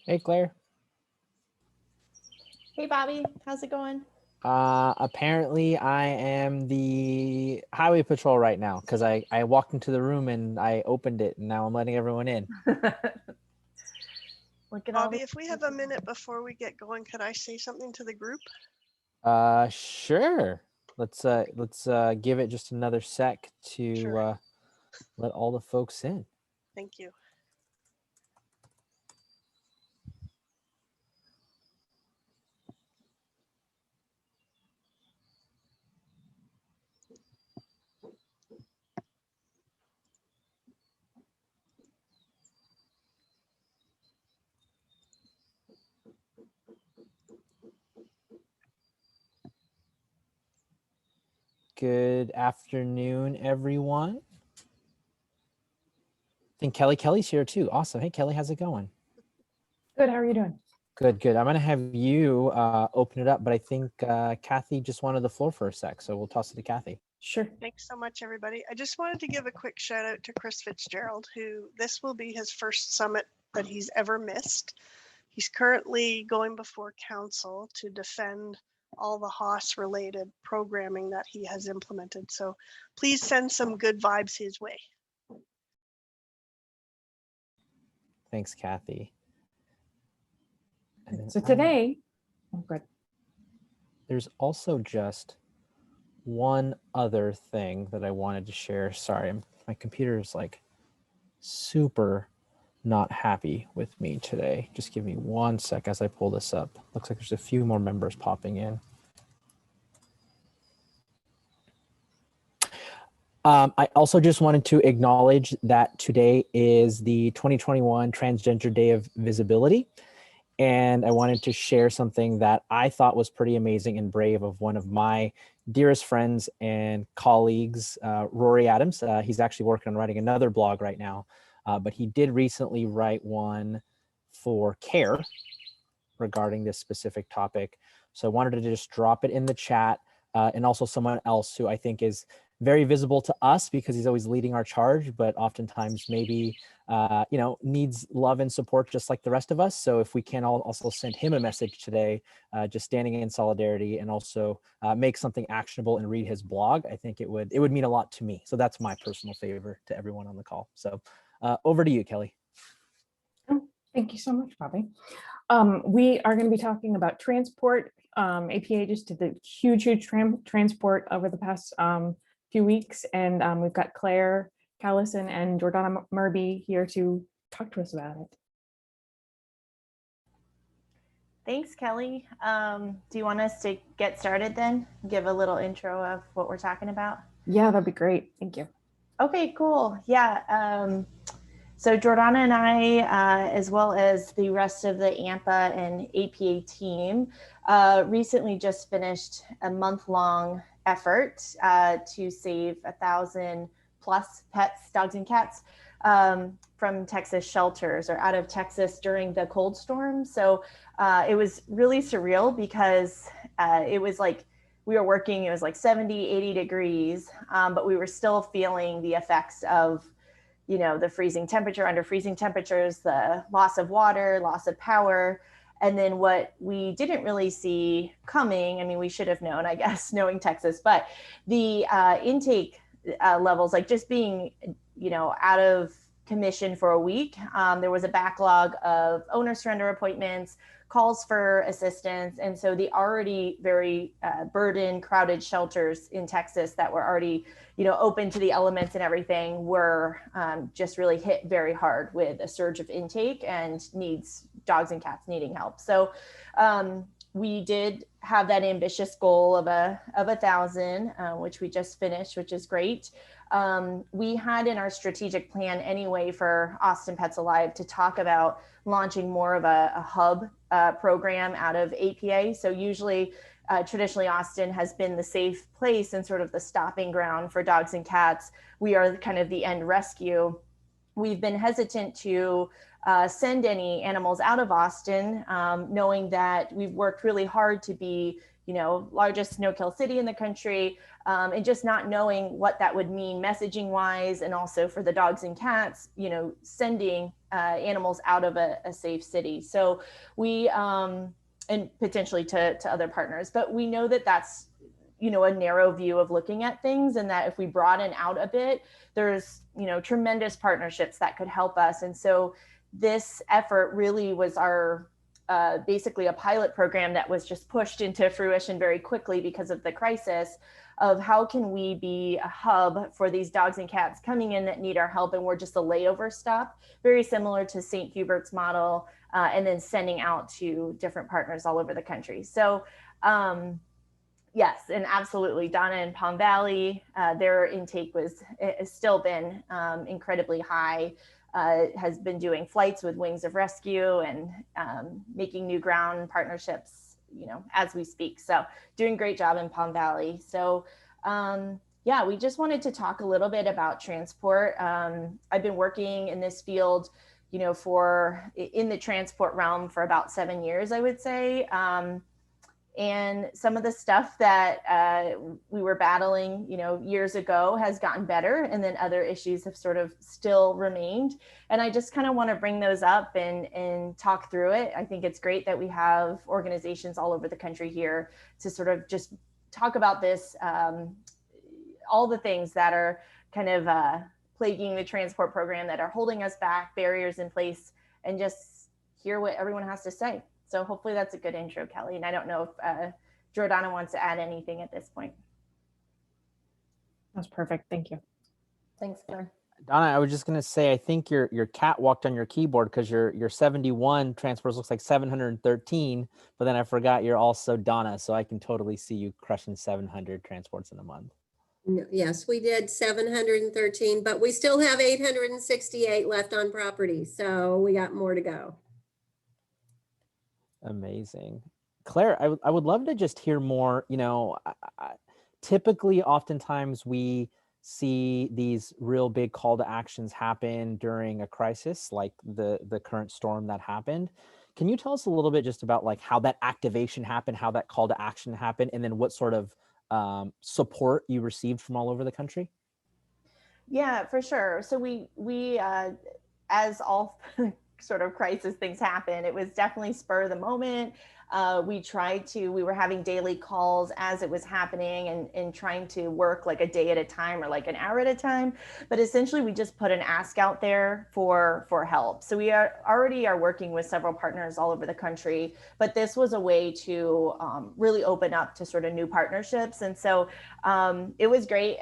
Hey, Claire. Hey, Bobby, how's it going? Apparently I am the highway patrol right now because I walked into the room and I opened it and now I'm letting everyone in. Look at all Bobby, the if we have a minute before we get going, could I say something to the group? Sure. Let's give it just another sec to Sure. let all the folks in. Thank you. Good afternoon, everyone. I think Kelly's here too. Awesome. Hey, Kelly, how's it going? Good. How are you doing? Good, good. I'm going to have you open it up, but I think Kathy just wanted the floor for a sec, so we'll toss it to Kathy. Sure. Thanks so much, everybody. I just wanted to give a quick shout out to Chris Fitzgerald, who this will be his first summit that he's ever missed. He's currently going before council to defend all the Haas related programming that he has implemented. So please send some good vibes his way. Thanks, Kathy. And then So today, oh, good. there's also just one other thing that I wanted to share. Sorry, my computer is like super not happy with me today. Just give me one sec as I pull this up. Looks like there's a few more members popping in. I also just wanted to acknowledge that today is the 2021 Transgender Day of Visibility. And I wanted to share something that I thought was pretty amazing and brave of one of my dearest friends and colleagues, Rory Adams. He's actually working on writing another blog right now, but he did recently write one for CARE regarding this specific topic. So I wanted to just drop it in the chat, and also someone else who I think is very visible to us because he's always leading our charge, but oftentimes maybe needs love and support just like the rest of us. So if we can also send him a message today, just standing in solidarity, and also make something actionable and read his blog, I think it would mean a lot to me. So that's my personal favor to everyone on the call. So over to you, Kelly. Oh, thank you so much, Bobby. We are going to be talking about transport. APA just did the huge transport over the past few weeks, and we've got Claire Callison and Jordana Murby here to talk to us about it. Thanks, Kelly. Do you want us to get started then? Give a little intro of what we're talking about? Yeah, that'd be great. Thank you. Okay, cool. Yeah. So Jordana and I, as well as the rest of the AMPA and APA team, recently just finished a month-long effort to save 1,000 plus pets, dogs and cats, from Texas shelters or out of Texas during the cold storm. So it was really surreal because it was like we were working, it was like 70, 80 degrees, but we were still feeling the effects of the freezing temperature, under freezing temperatures, the loss of water, loss of power. And then what we didn't really see coming, I mean, we should have known, I guess, knowing Texas, but the intake levels, like just being, out of commission for a week, there was a backlog of owner surrender appointments, calls for assistance. And so the already very burdened, crowded shelters in Texas that were already open to the elements and everything were just really hit very hard with a surge of intake and dogs and cats needing help. So we did have that ambitious goal of 1,000, which we just finished, which is great. We had in our strategic plan anyway for Austin Pets Alive to talk about launching more of a hub program out of APA. So usually, traditionally, Austin has been the safe place and sort of the stopping ground for dogs and cats. We are kind of the end rescue. We've been hesitant to send any animals out of Austin, knowing that we've worked really hard to be largest no-kill city in the country, and just not knowing what that would mean messaging wise, and also for the dogs and cats, sending animals out of a safe city. So we, and potentially to other partners, but we know that that's, a narrow view of looking at things, and that if we broaden out a bit, there's, tremendous partnerships that could help us. And so this effort really was our, basically a pilot program that was just pushed into fruition very quickly because of the crisis, of how can we be a hub for these dogs and cats coming in that need our help, and we're just a layover stop, very similar to St. Hubert's model, and then sending out to different partners all over the country. So yes, and absolutely, Donna and Palm Valley, their intake has still been incredibly high. Has been doing flights with Wings of Rescue and making new ground partnerships, as we speak. So doing a great job in Palm Valley. So yeah, we just wanted to talk a little bit about transport. I've been working in this field, in the transport realm for about 7 years, I would say. And some of the stuff that we were battling, years ago has gotten better, and then other issues have sort of still remained. And I just kind of want to bring those up and talk through it. I think it's great that we have organizations all over the country here to sort of just talk about this, all the things that are kind of plaguing the transport program, that are holding us back, barriers in place, and just hear what everyone has to say. So hopefully that's a good intro, Kelly. And I don't know if Jordana wants to add anything at this point. That's perfect. Thank you. Thanks, Claire. Donna, I was just going to say, I think your cat walked on your keyboard, because your 71 transports looks like 713, but then I forgot you're also Donna. So I can totally see you crushing 700 transports in a month. Yes, we did 713, but we still have 868 left on property. So we got more to go. Amazing. Claire, I would love to just hear more. Typically, oftentimes we see these real big call to actions happen during a crisis, like the current storm that happened. Can you tell us a little bit just about like how that activation happened, how that call to action happened, and then what sort of support you received from all over the country? Yeah, for sure. So we as all sort of crisis things happen, it was definitely spur of the moment. We were having daily calls as it was happening, and trying to work like a day at a time, or like an hour at a time. But essentially we just put an ask out there for help. So we already are working with several partners all over the country, but this was a way to really open up to sort of new partnerships. And so it was great.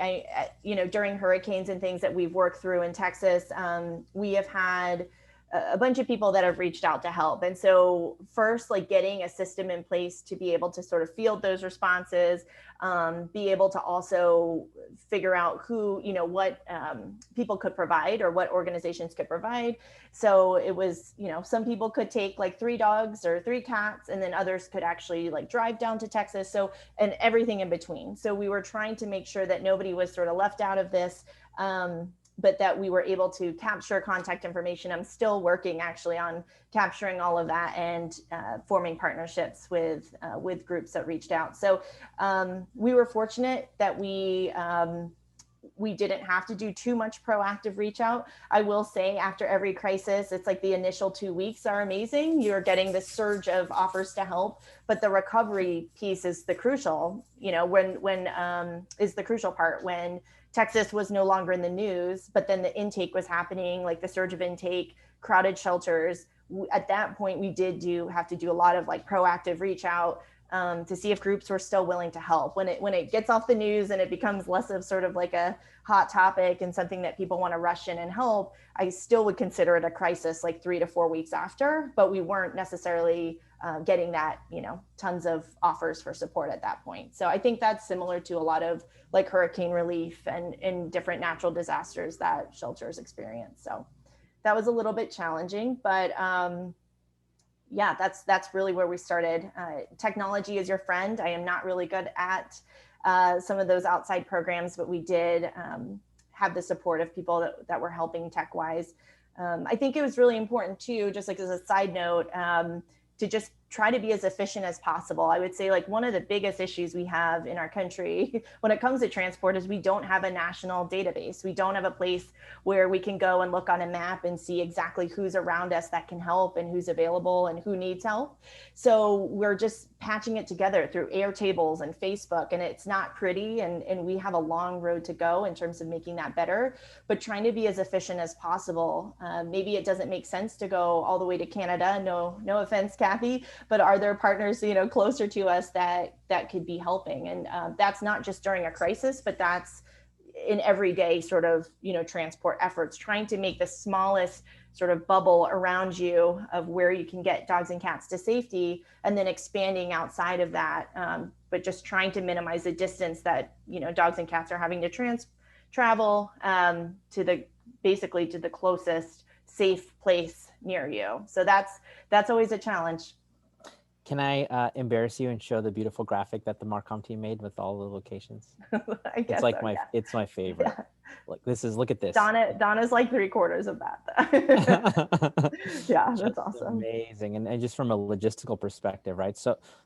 During hurricanes and things that we've worked through in Texas, we have had a bunch of people that have reached out to help. And so first, like getting a system in place to be able to sort of field those responses, be able to also figure out who, what people could provide, or what organizations could provide. So it was, some people could take like 3 dogs or 3 cats, and then others could actually like drive down to Texas. So, and everything in between. So we were trying to make sure that nobody was sort of left out of this. But that we were able to capture contact information. I'm still working actually on capturing all of that, and forming partnerships with groups that reached out. So we were fortunate that we didn't have to do too much proactive reach out. I will say, after every crisis, it's like the initial 2 weeks are amazing. You're getting this surge of offers to help, but the recovery piece is the crucial, when is the crucial part. When Texas was no longer in the news, but then the intake was happening, like the surge of intake, crowded shelters. At that point, we did have to do a lot of like proactive reach out to see if groups were still willing to help. When it gets off the news and it becomes less of sort of like a hot topic and something that people want to rush in and help, I still would consider it a crisis like 3 to 4 weeks after, but we weren't necessarily getting that, tons of offers for support at that point. So I think that's similar to a lot of like hurricane relief and different natural disasters that shelters experience. So that was a little bit challenging, but yeah, that's really where we started. Technology is your friend. I am not really good at some of those outside programs, but we did have the support of people that were helping tech-wise. I think it was really important too, just like as a side note, to just try to be as efficient as possible. I would say like one of the biggest issues we have in our country when it comes to transport is we don't have a national database. We don't have a place where we can go and look on a map and see exactly who's around us that can help and who's available and who needs help. So we're just patching it together through Airtables and Facebook, and it's not pretty, and we have a long road to go in terms of making that better, but trying to be as efficient as possible. Maybe it doesn't make sense to go all the way to Canada. No offense, Kathy, but are there partners, closer to us that could be helping? And that's not just during a crisis, but that's in everyday sort of, transport efforts, trying to make the smallest sort of bubble around you of where you can get dogs and cats to safety, and then expanding outside of that, but just trying to minimize the distance that, dogs and cats are having to travel to the closest safe place near you. So that's always a challenge. Can I embarrass you and show the beautiful graphic that the Marcom team made with all the locations? I guess It's like so, yeah. it's my favorite. Yeah. Look at this. Donna's like 3/4 of that. Yeah, that's Just awesome. amazing. And just from a logistical perspective, right?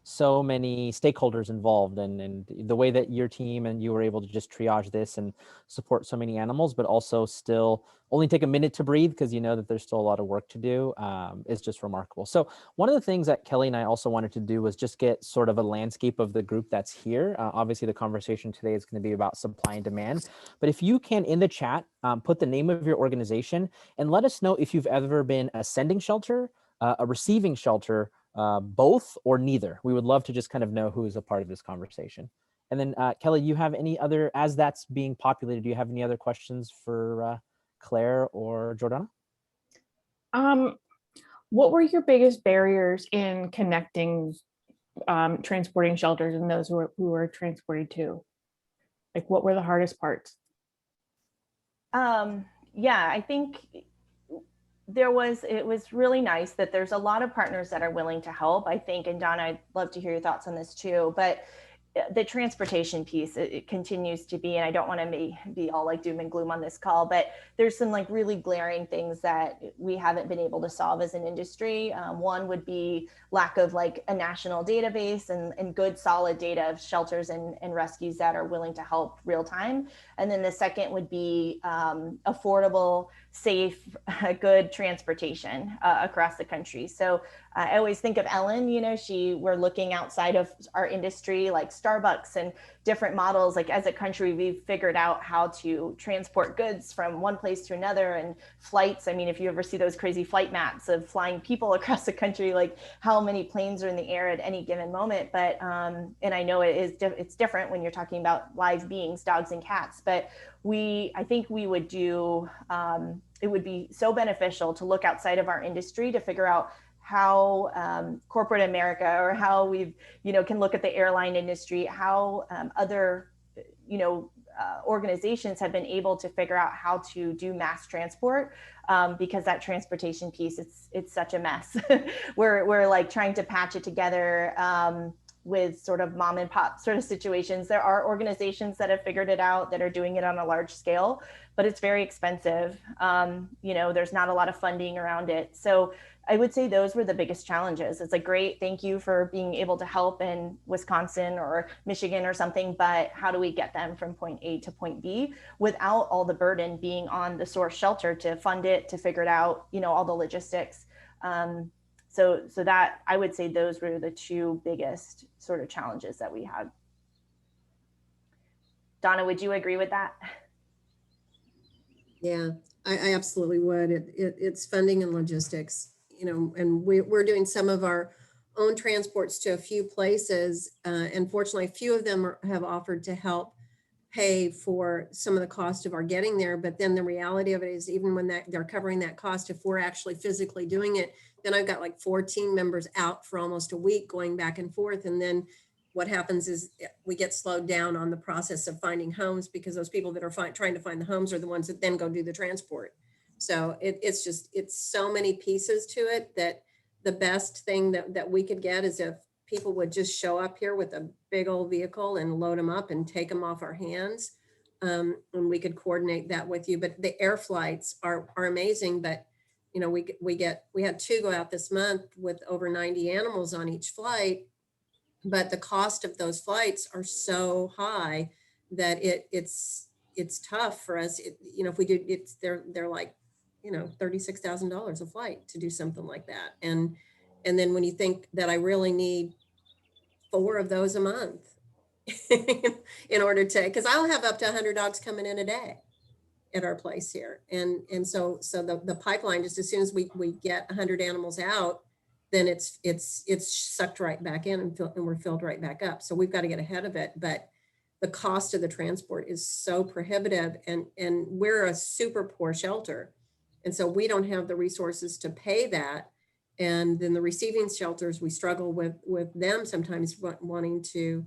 So many stakeholders involved, and the way that your team and you were able to just triage this and support so many animals, but also still only take a minute to breathe because you know that there's still a lot of work to do, is just remarkable. So one of the things that Kelly and I also wanted to do was just get sort of a landscape of the group that's here. Obviously, the conversation today is going to be about supply and demand, but if you can in the chat, put the name of your organization and let us know if you've ever been a sending shelter, a receiving shelter, both or neither. We would love to just kind of know who is a part of this conversation. And then Kelly, you have any other, as that's being populated, do you have any other questions for Claire or Jordana? What were your biggest barriers in connecting transporting shelters and those who were transported to? Like, what were the hardest parts? Yeah, I think it was really nice that there's a lot of partners that are willing to help, I think. And Donna, I'd love to hear your thoughts on this too, but the transportation piece, it continues to be, and I don't want to be all like doom and gloom on this call, but there's some like really glaring things that we haven't been able to solve as an industry. One would be lack of like a national database and good solid data of shelters and rescues that are willing to help real time. And then the second would be affordable, safe, good transportation across the country. So I always think of Ellen, we're looking outside of our industry, like Starbucks and different models. Like as a country, we've figured out how to transport goods from one place to another, and flights. I mean, if you ever see those crazy flight maps of flying people across the country, like how many planes are in the air at any given moment. But, and I know it's different when you're talking about live beings, dogs and cats, but I think we would do, it would be so beneficial to look outside of our industry to figure out how corporate America, or how we've, can look at the airline industry, how other, organizations have been able to figure out how to do mass transport, because that transportation piece, it's such a mess. we're like trying to patch it together with sort of mom and pop sort of situations. There are organizations that have figured it out, that are doing it on a large scale, but it's very expensive. There's not a lot of funding around it. So I would say those were the biggest challenges. It's like, great, thank you for being able to help in Wisconsin or Michigan or something, but how do we get them from point A to point B without all the burden being on the source shelter to fund it, to figure it out, all the logistics. So that, I would say those were the two biggest sort of challenges that we had. Donna, would you agree with that? Yeah, I absolutely would. It's funding and logistics, and we're doing some of our own transports to a few places. And fortunately, a few of them have offered to help pay for some of the cost of our getting there. But then the reality of it is, even when they're covering that cost, if we're actually physically doing it, then I've got like 4 team members out for almost a week going back and forth. And then what happens is we get slowed down on the process of finding homes, because those people that are trying to find the homes are the ones that then go do the transport. So it's so many pieces to it, that the best thing that we could get is if people would just show up here with a big old vehicle and load them up and take them off our hands. And we could coordinate that with you. But the air flights are amazing, but you know, we had 2 go out this month with over 90 animals on each flight, but the cost of those flights are so high that it's tough for us. You know, if we do, they're like, you know, $36,000 a flight to do something like that. And then when you think that I really need 4 of those a month in order to, because I'll have up to 100 dogs coming in a day at our place here. And so the pipeline, just as soon as we get 100 animals out, then it's sucked right back in and we're filled right back up. So we've got to get ahead of it. But the cost of the transport is so prohibitive, and we're a super poor shelter. And so we don't have the resources to pay that. And then the receiving shelters, we struggle with them sometimes wanting to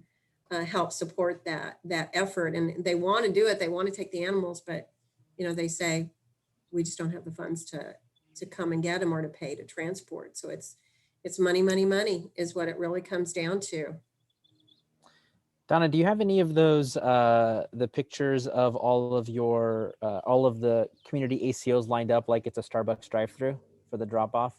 help support that effort. And they want to do it. They want to take the animals, but you know, they say, we just don't have the funds to come and get them or to pay to transport. So it's money, money, money is what it really comes down to. Donna, do you have any of those, the pictures of all of the community ACOs lined up like it's a Starbucks drive-through for the drop-off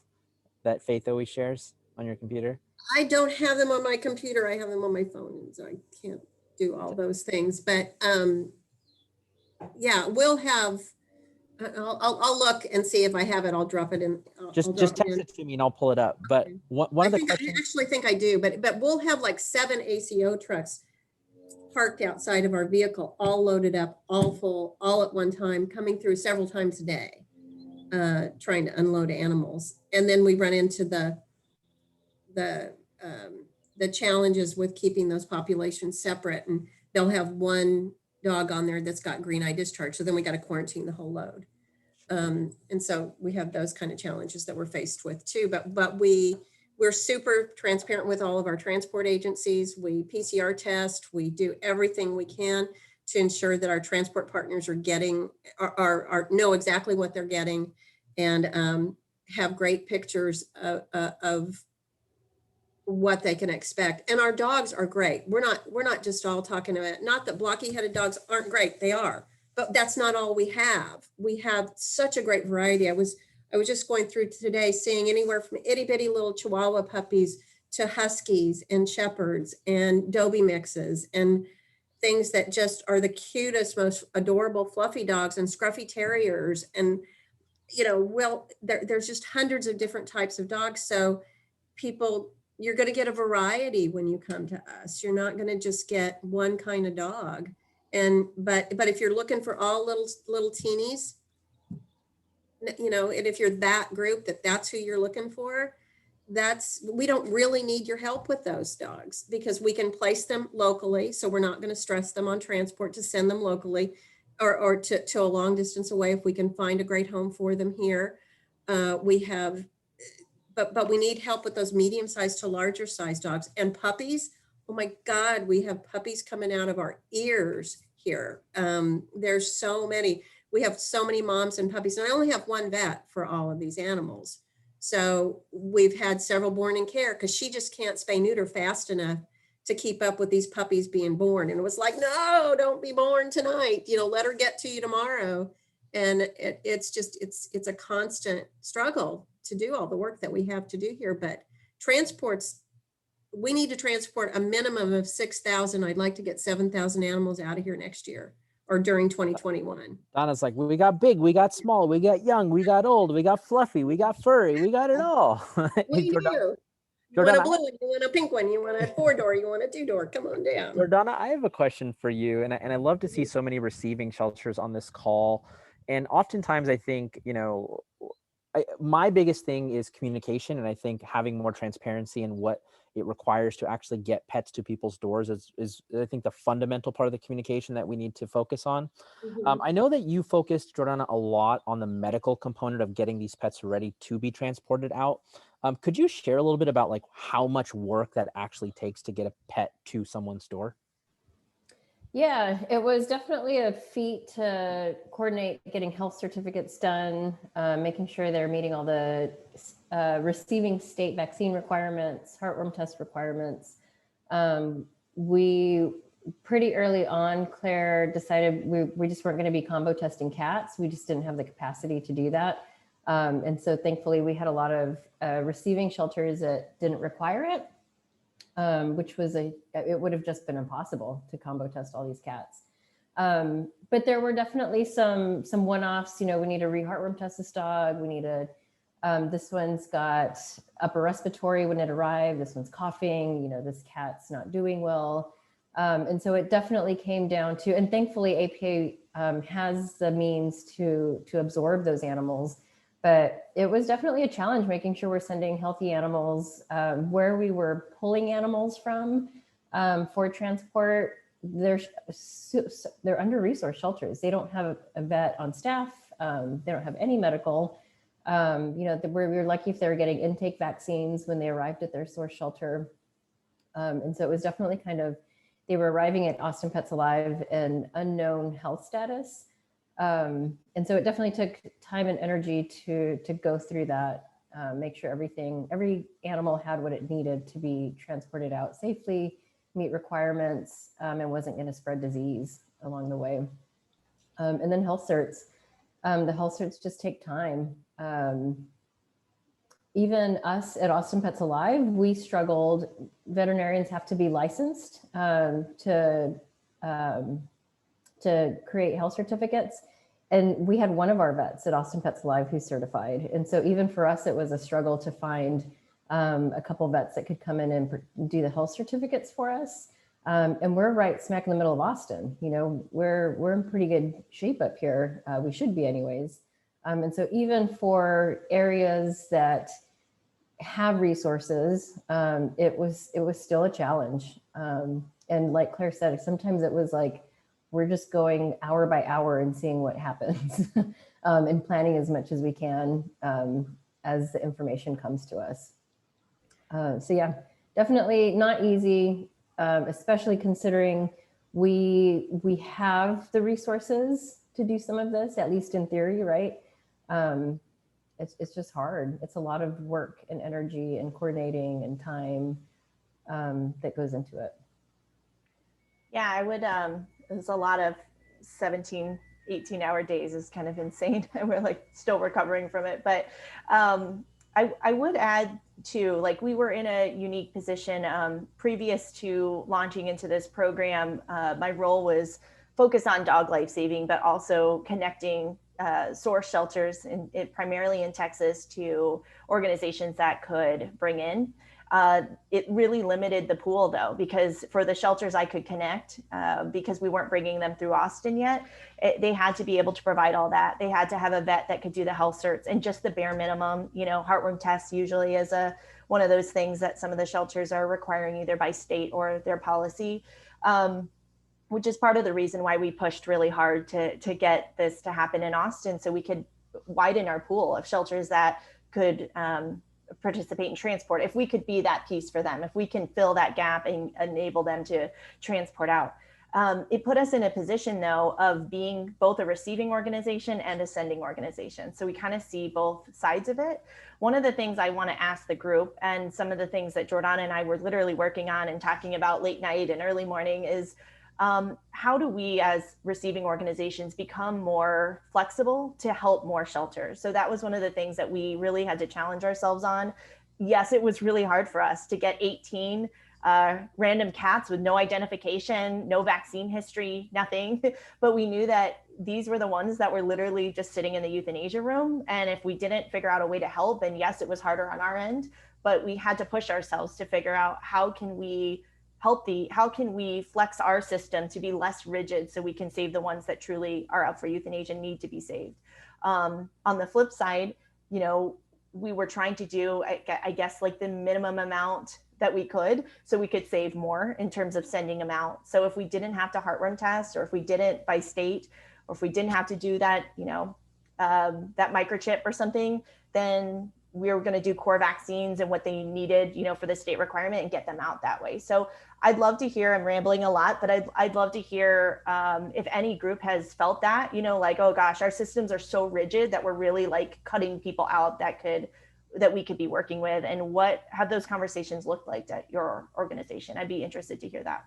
that Faith always shares on your computer? I don't have them on my computer. I have them on my phone, and so I can't do all those things. But yeah, we'll have. I'll look and see if I have it. I'll drop it in. Just text it to me and I'll pull it up. But one of the questions. I actually think I do, but we'll have like 7 ACO trucks parked outside of our vehicle, all loaded up, all full, all at one time, coming through several times a day, trying to unload animals. And then we run into the challenges with keeping those populations separate, and they'll have one dog on there that's got green eye discharge. So then we got to quarantine the whole load. And so we have those kind of challenges that we're faced with too, but we're super transparent with all of our transport agencies. We PCR test, we do everything we can to ensure that our transport partners are getting, know exactly what they're getting, and have great pictures of what they can expect. And our dogs are great. We're not just all talking about, not that blocky-headed dogs aren't great, they are, but that's not all we have. We have such a great variety. I was just going through today, seeing anywhere from itty bitty little Chihuahua puppies to Huskies and Shepherds and Dobie mixes and things that just are the cutest, most adorable fluffy dogs, and Scruffy Terriers. And, you know, well, there's just hundreds of different types of dogs. So people, you're going to get a variety when you come to us. You're not going to just get one kind of dog. But if you're looking for all little teenies, you know, and if you're that group, that's who you're looking for, we don't really need your help with those dogs, because we can place them locally. So we're not going to stress them on transport to send them locally or to a long distance away if we can find a great home for them here. We have, but we need help with those medium-sized to larger size dogs. And puppies, oh my God, we have puppies coming out of our ears here. There's so many. We have so many moms and puppies, and I only have one vet for all of these animals. So we've had several born in care because she just can't spay neuter fast enough to keep up with these puppies being born. And it was like, no, don't be born tonight. You know, let her get to you tomorrow. And it's a constant struggle to do all the work that we have to do here. But transports, we need to transport a minimum of 6,000. I'd like to get 7,000 animals out of here next year, or during 2021. Donna's like, we got big, we got small, we got young, we got old, we got fluffy, we got furry, we got it all. We do. You want a blue one, you want a pink one, you want a 4-door, you want a 2-door, come on down. Jordana, I have a question for you, and I love to see so many receiving shelters on this call. And oftentimes I think, you know, my biggest thing is communication, and I think having more transparency in what it requires to actually get pets to people's doors is I think the fundamental part of the communication that we need to focus on. Mm-hmm. I know that you focused, Jordana, a lot on the medical component of getting these pets ready to be transported out. Could you share a little bit about like how much work that actually takes to get a pet to someone's door? Yeah, it was definitely a feat to coordinate getting health certificates done, making sure they're meeting all the receiving state vaccine requirements, heartworm test requirements. We pretty early on, Claire decided we just weren't going to be combo testing cats. We just didn't have the capacity to do that. And so thankfully we had a lot of receiving shelters that didn't require it, which was it would have just been impossible to combo test all these cats. But there were definitely some one-offs. You know, we need to re-heartworm test this dog. We need to, this one's got upper respiratory when it arrived. This one's coughing. You know, this cat's not doing well. And so it definitely came down to, and thankfully APA has the means to absorb those animals. But it was definitely a challenge making sure we're sending healthy animals. Where we were pulling animals from for transport, they're under-resourced shelters. They don't have a vet on staff. They don't have any medical. You know, we were lucky if they were getting intake vaccines when they arrived at their source shelter. And so it was definitely kind of, they were arriving at Austin Pets Alive in unknown health status. And so it definitely took time and energy to go through that, make sure every animal had what it needed to be transported out safely, meet requirements, and wasn't going to spread disease along the way. And then health certs. The health certs just take time. Even us at Austin Pets Alive, we struggled. Veterinarians have to be licensed to create health certificates. And we had one of our vets at Austin Pets Alive who's certified. And so even for us, it was a struggle to find a couple vets that could come in and do the health certificates for us. And we're right smack in the middle of Austin. You know, we're in pretty good shape up here. We should be anyways. And so even for areas that have resources, it was still a challenge. And like Claire said, sometimes it was like, we're just going hour by hour and seeing what happens and planning as much as we can as the information comes to us. So yeah, definitely not easy, especially considering we have the resources to do some of this, at least in theory, right? It's just hard. It's a lot of work and energy and coordinating and time that goes into it. Yeah, I would, it's a lot of 17, 18-hour days is kind of insane. And we're like still recovering from it. But I would add too, like we were in a unique position previous to launching into this program. My role was focused on dog life saving, but also connecting source shelters primarily in Texas to organizations that could bring in. It really limited the pool though, because for the shelters I could connect, because we weren't bringing them through Austin yet, they had to be able to provide all that. They had to have a vet that could do the health certs and just the bare minimum. You know, heartworm tests usually is one of those things that some of the shelters are requiring either by state or their policy, which is part of the reason why we pushed really hard to get this to happen in Austin, so we could widen our pool of shelters that could participate in transport. If we could be that piece for them, if we can fill that gap and enable them to transport out. It put us in a position though of being both a receiving organization and a sending organization. So we kind of see both sides of it. One of the things I want to ask the group, and some of the things that Jordana and I were literally working on and talking about late night and early morning, is how do we as receiving organizations become more flexible to help more shelters? So that was one of the things that we really had to challenge ourselves on. Yes, it was really hard for us to get 18 random cats with no identification, no vaccine history, nothing. But we knew that these were the ones that were literally just sitting in the euthanasia room. And if we didn't figure out a way to help, and yes, it was harder on our end, but we had to push ourselves to figure out how can we flex our system to be less rigid so we can save the ones that truly are up for euthanasia and need to be saved. On the flip side, you know, we were trying to do, I guess, like the minimum amount that we could, so we could save more in terms of sending them out. So if we didn't have to heartworm test, or if we didn't by state, or if we didn't have to do that, you know, that microchip or something, then we were going to do core vaccines and what they needed, you know, for the state requirement, and get them out that way. So I'd love to hear, I'm rambling a lot, but I'd love to hear if any group has felt that, you know, like, oh gosh, our systems are so rigid that we're really like cutting people out that we could be working with, and what have those conversations looked like at your organization? I'd be interested to hear that.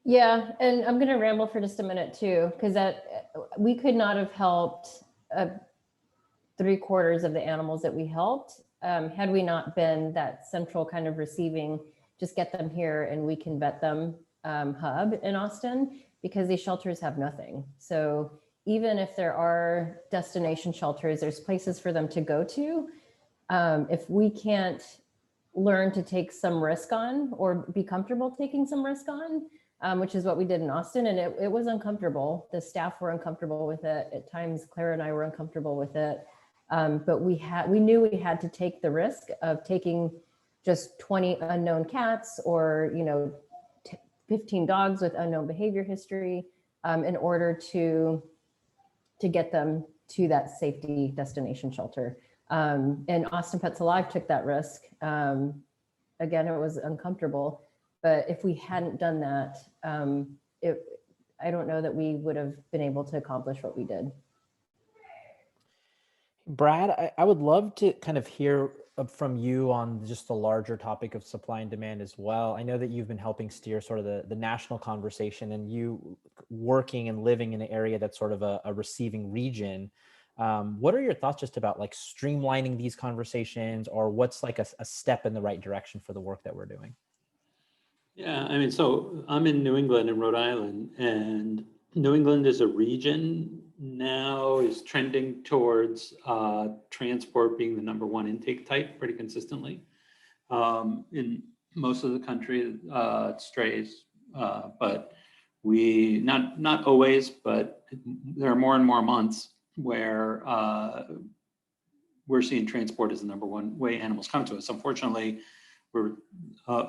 Yeah, and I'm going to ramble for just a minute too, because that we could not have helped 3/4 of the animals that we helped. Had we not been that central kind of receiving, just get them here and we can vet them hub in Austin, because these shelters have nothing. So even if there are destination shelters, there's places for them to go to. If we can't learn to take some risk on or be comfortable taking some risk on, which is what we did in Austin, and it was uncomfortable. The staff were uncomfortable with it. At times, Claire and I were uncomfortable with it. But we knew we had to take the risk of taking just 20 unknown cats or 15 dogs with unknown behavior history in order to get them to that safety destination shelter. And Austin Pets Alive took that risk. Again, it was uncomfortable, but if we hadn't done that, I don't know that we would have been able to accomplish what we did. Brad, I would love to kind of hear from you on just the larger topic of supply and demand as well. I know that you've been helping steer sort of the national conversation, and you working and living in an area that's sort of a receiving region. What are your thoughts just about like streamlining these conversations, or what's like a step in the right direction for the work that we're doing? Yeah, I mean, so I'm in New England and Rhode Island, and New England as a region now is trending towards transport being the #1 intake type pretty consistently. In most of the country, it's strays, but we, not always, but there are more and more months where we're seeing transport as the #1 way animals come to us. Unfortunately, we're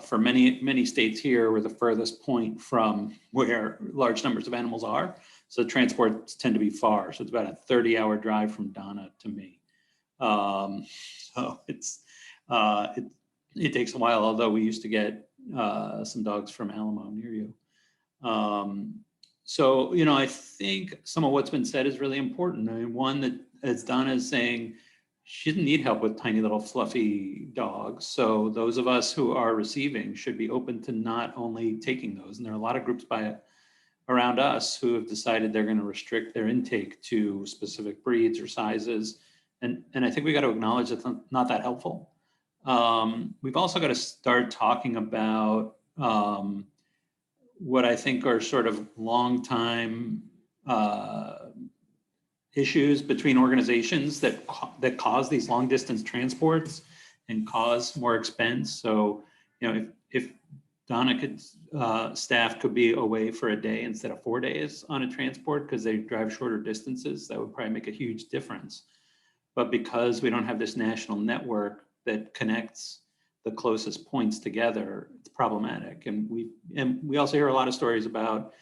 for many states here, we're the furthest point from where large numbers of animals are. So transports tend to be far. So it's about a 30-hour drive from Donna to me. So it takes a while, although we used to get some dogs from Alamo near you. So, I think some of what's been said is really important. I mean, one, that as Donna is saying, she didn't need help with tiny little fluffy dogs. So those of us who are receiving should be open to not only taking those. And there are a lot of groups around us who have decided they're going to restrict their intake to specific breeds or sizes. And I think we got to acknowledge that's not that helpful. We've also got to start talking about what I think are sort of long time issues between organizations that cause these long distance transports and cause more expense. So, if Donna staff could be away for a day instead of 4 days on a transport because they drive shorter distances, that would probably make a huge difference. But because we don't have this national network that connects the closest points together, it's problematic. And we also hear a lot of stories about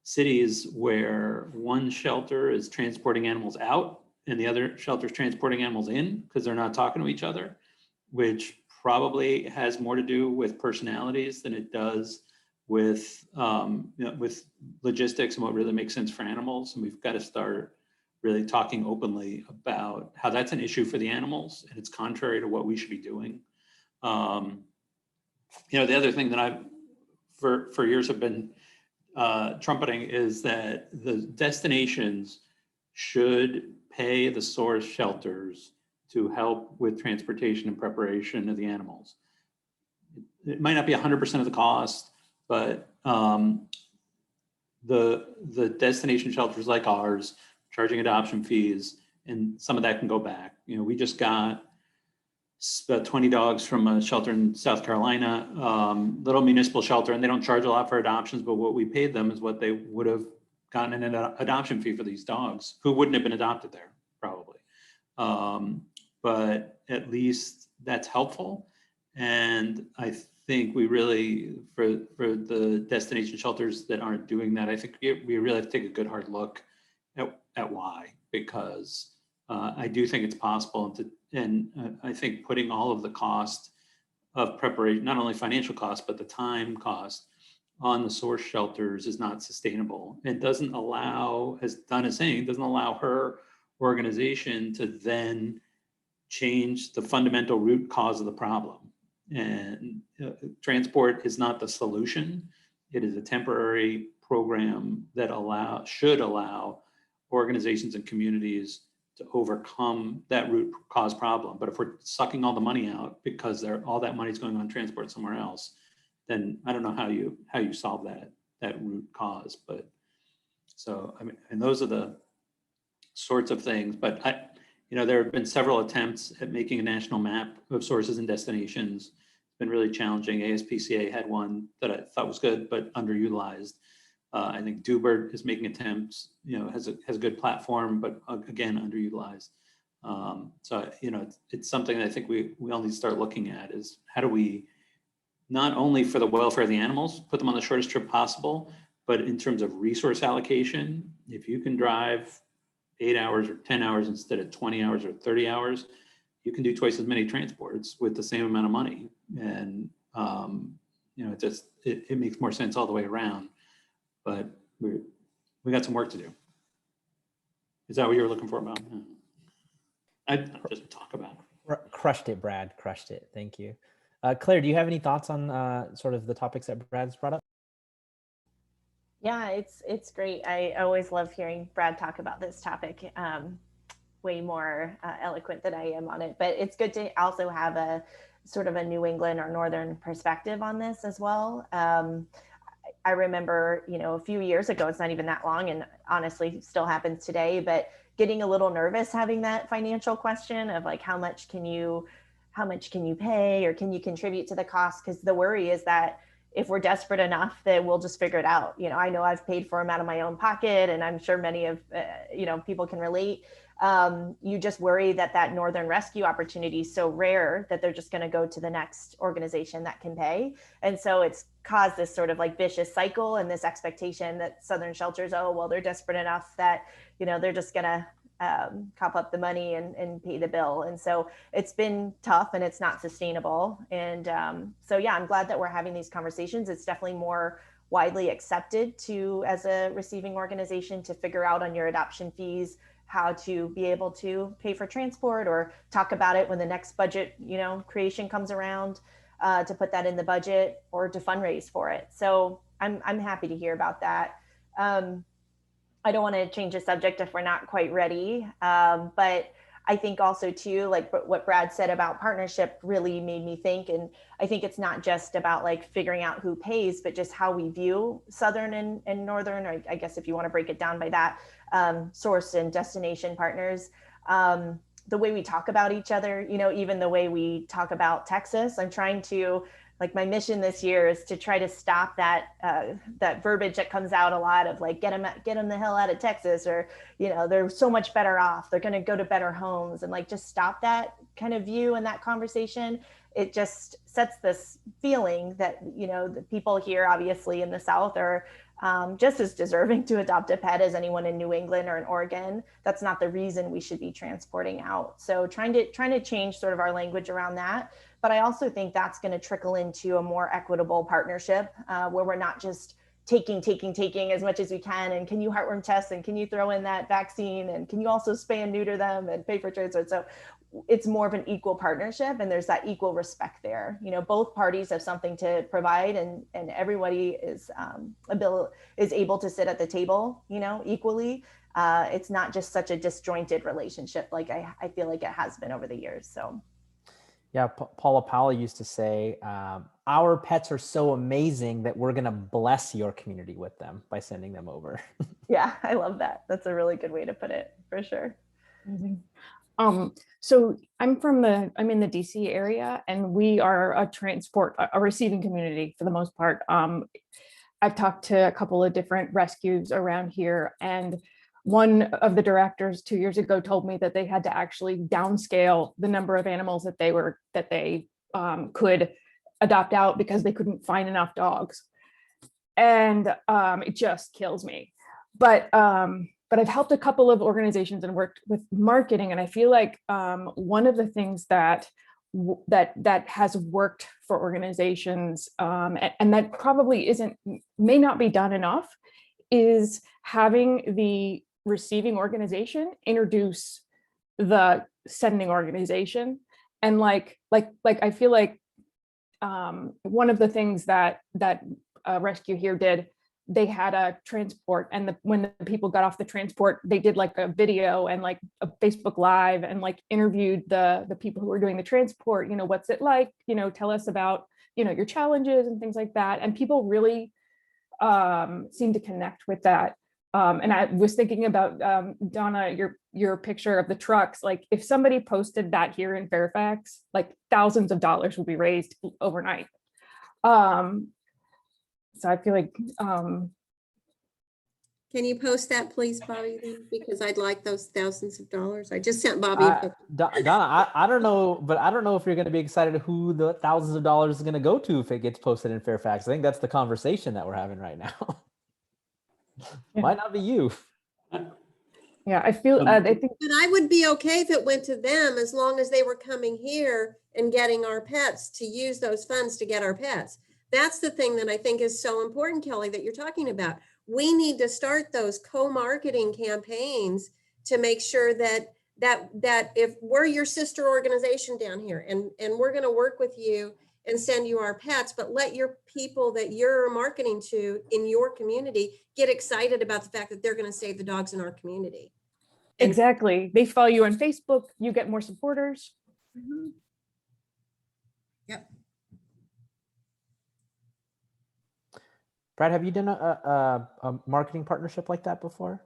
cities where one shelter is transporting animals out and the other shelter is transporting animals in because they're not talking to each other, which probably has more to do with personalities than it does with with logistics and what really makes sense for animals. And we've got to start really talking openly about how that's an issue for the animals and it's contrary to what we should be doing. The other thing that I've for years have been trumpeting is that the destinations should pay the source shelters to help with transportation and preparation of the animals. It might not be 100% of the cost, but the destination shelters like ours charging adoption fees, and some of that can go back. We just got about 20 dogs from a shelter in South Carolina, little municipal shelter, and they don't charge a lot for adoptions, but what we paid them is what they would have gotten in an adoption fee for these dogs who wouldn't have been adopted there, probably. But at least that's helpful. And I think we really, for the destination shelters that aren't doing that, I think we really have to take a good hard look at why, because I do think it's possible, and I think putting all of the cost of preparation, not only financial cost, but the time cost on the source shelters is not sustainable. It doesn't allow, as Donna is saying, it doesn't allow her organization to then change the fundamental root cause of the problem. And transport is not the solution. It is a temporary program that should allow organizations and communities to overcome that root cause problem. But if we're sucking all the money out because all that money is going on transport somewhere else, then I don't know how you solve that root cause. But so, I mean, and those are the sorts of things. But there have been several attempts at making a national map of sources and destinations. It's been really challenging. ASPCA had one that I thought was good, but underutilized. I think Dubert is making attempts, has a good platform, but again, underutilized. So, it's something that I think we all need to start looking at is how do we, not only for the welfare of the animals, put them on the shortest trip possible, but in terms of resource allocation, if you can drive 8 hours or 10 hours instead of 20 hours or 30 hours, you can do twice as many transports with the same amount of money. And, it makes more sense all the way around. But we got some work to do. Is that what you were looking for, Bob? I just talk about it. Crushed it, Brad. Crushed it. Thank you. Claire, do you have any thoughts on sort of the topics that Brad's brought up? Yeah, it's great. I always love hearing Brad talk about this topic. Way more eloquent than I am on it, but it's good to also have a sort of a New England or Northern perspective on this as well. I remember, a few years ago, it's not even that long, and honestly still happens today, but getting a little nervous having that financial question of like, how much can you pay, or can you contribute to the cost? Because the worry is that if we're desperate enough, that we'll just figure it out. I know I've paid for them out of my own pocket, and I'm sure many of, people can relate. You just worry that Northern rescue opportunity is so rare that they're just going to go to the next organization that can pay. And so it's caused this sort of like vicious cycle and this expectation that Southern shelters, oh, well, they're desperate enough that, they're just going to cop up the money and pay the bill. And so it's been tough and it's not sustainable. And so, yeah, I'm glad that we're having these conversations. It's definitely more widely accepted as a receiving organization to figure out on your adoption fees how to be able to pay for transport, or talk about it when the next budget, creation comes around, to put that in the budget or to fundraise for it. So I'm happy to hear about that. I don't want to change the subject if we're not quite ready, but I think also too, like what Brad said about partnership really made me think. And I think it's not just about like figuring out who pays, but just how we view Southern and Northern, or I guess if you want to break it down by that, source and destination partners. The way we talk about each other, even the way we talk about Texas. I'm trying to, like, my mission this year is to try to stop that verbiage that comes out a lot of like, get them the hell out of Texas, or, they're so much better off, they're going to go to better homes, and like, just stop that kind of view and that conversation. It just sets this feeling that, the people here, obviously in the South, are just as deserving to adopt a pet as anyone in New England or in Oregon. That's not the reason we should be transporting out. So trying to change sort of our language around that. But I also think that's going to trickle into a more equitable partnership, where we're not just taking as much as we can. And can you heartworm test? And can you throw in that vaccine? And can you also spay and neuter them and pay for transport? So it's more of an equal partnership, and there's that equal respect there. Both parties have something to provide, and everybody is able to sit at the table, equally. It's not just such a disjointed relationship like I feel like it has been over the years. So. Yeah, Paula Powell used to say, our pets are so amazing that we're going to bless your community with them by sending them over. Yeah, I love that. That's a really good way to put it, for sure. Amazing. So I'm in the DC area, and we are a receiving community for the most part. I've talked to a couple of different rescues around here, and one of the directors 2 years ago told me that they had to actually downscale the number of animals that they could adopt out because they couldn't find enough dogs. And it just kills me. But I've helped a couple of organizations and worked with marketing. And I feel like one of the things that has worked for organizations, and that probably may not be done enough, is having the receiving organization introduce the sending organization. And like I feel like one of the things that Rescue here did they had a transport, and when the people got off the transport, they did like a video and like a Facebook Live and like interviewed the people who were doing the transport, you know, what's it like, you know, tell us about, you know, your challenges and things like that. And people really seem to connect with that. And I was thinking about, Donna, your picture of the trucks, like if somebody posted that here in Fairfax, like thousands of dollars would be raised overnight. So I feel like, Can you post that, please, Bobby, then? Because I'd like those thousands of dollars. I just sent Bobby. a picture. Donna, I don't know, but I don't know if you're going to be excited who the thousands of dollars is going to go to if it gets posted in Fairfax. I think that's the conversation that we're having right now. Yeah. Might not be you. yeah, I feel, I think, But I would be okay if it went to them as long as they were coming here and getting our pets to use those funds to get our pets. That's the thing that I think is so important, Kelly, that you're talking about. We need to start those co-marketing campaigns to make sure that if we're your sister organization down here and we're going to work with you and send you our pets, but let your people that you're marketing to in your community get excited about the fact that they're going to save the dogs in our community. exactly. They follow you on Facebook, you get more supporters. Yep. Brad, have you done a marketing partnership like that before?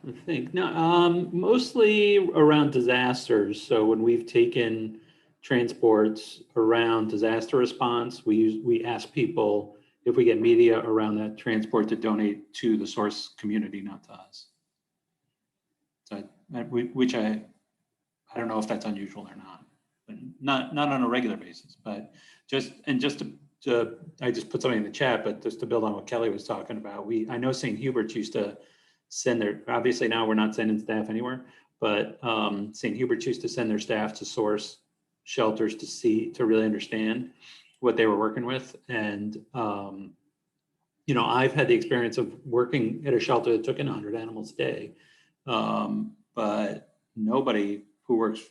I think no, mostly around disasters. So when we've taken transports around disaster response, we ask people if we get media around that transport to donate to the source community, not to us. So which I don't know if that's unusual or not, but not on a regular basis, but just I just put something in the chat, but just to build on what Kelly was talking about, I know St. Hubert's used to send obviously now we're not sending staff anywhere, but St. Hubert's used to send their staff to source shelters to really understand what they were working with. And, you know, I've had the experience of working at a shelter that took in 100 animals a day, but nobody who works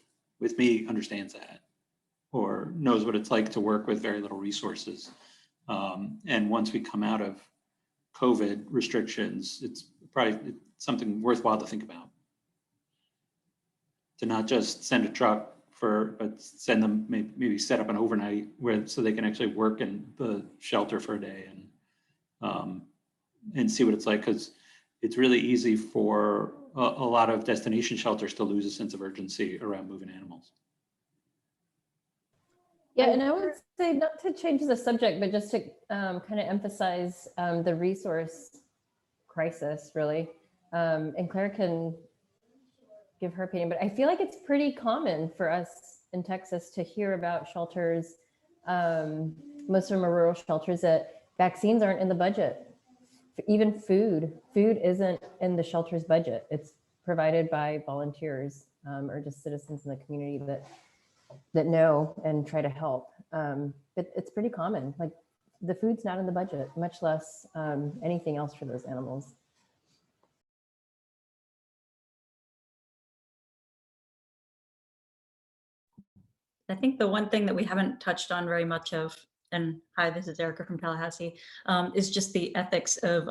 with me understands that or knows what it's like to work with very little resources. And once we come out of COVID restrictions, it's probably something worthwhile to think about. To not just send a truck but send them, maybe set up an overnight so they can actually work in the shelter for a day and see what it's like. Because it's really easy for a lot of destination shelters to lose a sense of urgency around moving animals. Yeah, and I would say not to change the subject, but just to kind of emphasize the resource crisis, really. And Claire can give her opinion, but I feel like it's pretty common for us in Texas to hear about shelters. Most of them are rural shelters that vaccines aren't in the budget. Even food isn't in the shelter's budget. It's provided by volunteers or just citizens in the community that know and try to help. But it's pretty common. Like the food's not in the budget, much less anything else for those animals. I think the one thing that we haven't touched on very much of, and hi, this is Erica from Tallahassee, is just the ethics of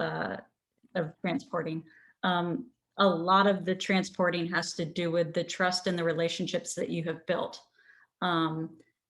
transporting. A lot of the transporting has to do with the trust and the relationships that you have built.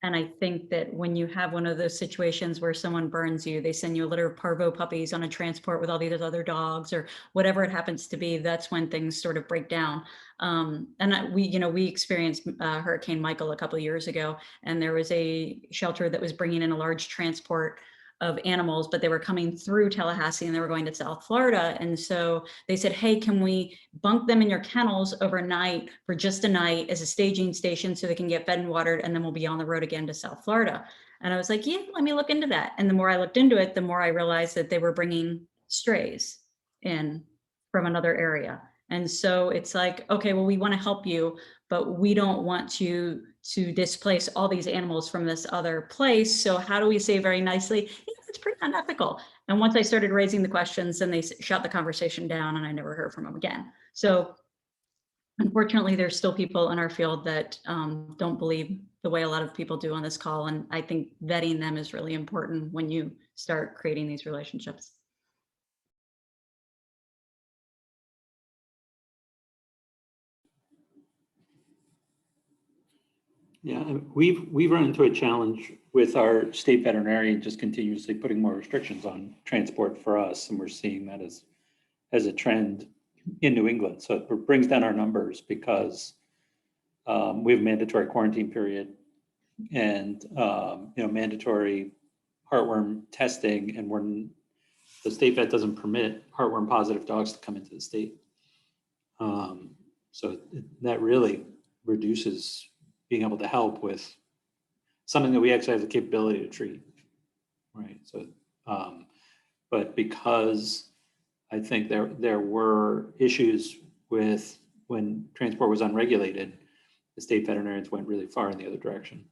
And I think that when you have one of those situations where someone burns you, they send you a litter of parvo puppies on a transport with all these other dogs or whatever it happens to be, that's when things sort of break down. And we experienced Hurricane Michael a couple of years ago, and there was a shelter that was bringing in a large transport of animals, but they were coming through Tallahassee and they were going to South Florida. And so they said, hey, can we bunk them in your kennels overnight for just a night as a staging station so they can get fed and watered, and then we'll be on the road again to South Florida. And I was like, yeah, let me look into that. And the more I looked into it, the more I realized that they were bringing strays in from another area. And so it's like, okay, well, we want to help you, but we don't want to displace all these animals from this other place. So how do we say very nicely, yeah, it's pretty unethical. And once I started raising the questions, then they shut the conversation down and I never heard from them again. So unfortunately, there's still people in our field that don't believe the way a lot of people do on this call. And I think vetting them is really important when you start creating these relationships. Yeah, and we've run into a challenge with our state veterinarian just continuously putting more restrictions on transport for us, and we're seeing that as a trend in New England. So it brings down our numbers because we have a mandatory quarantine period and mandatory heartworm testing, and when the state vet doesn't permit heartworm positive dogs to come into the state. So that really reduces being able to help with something that we actually have the capability to treat, right? So, but because I think there were issues with when transport was unregulated, the state veterinarians went really far in the other direction.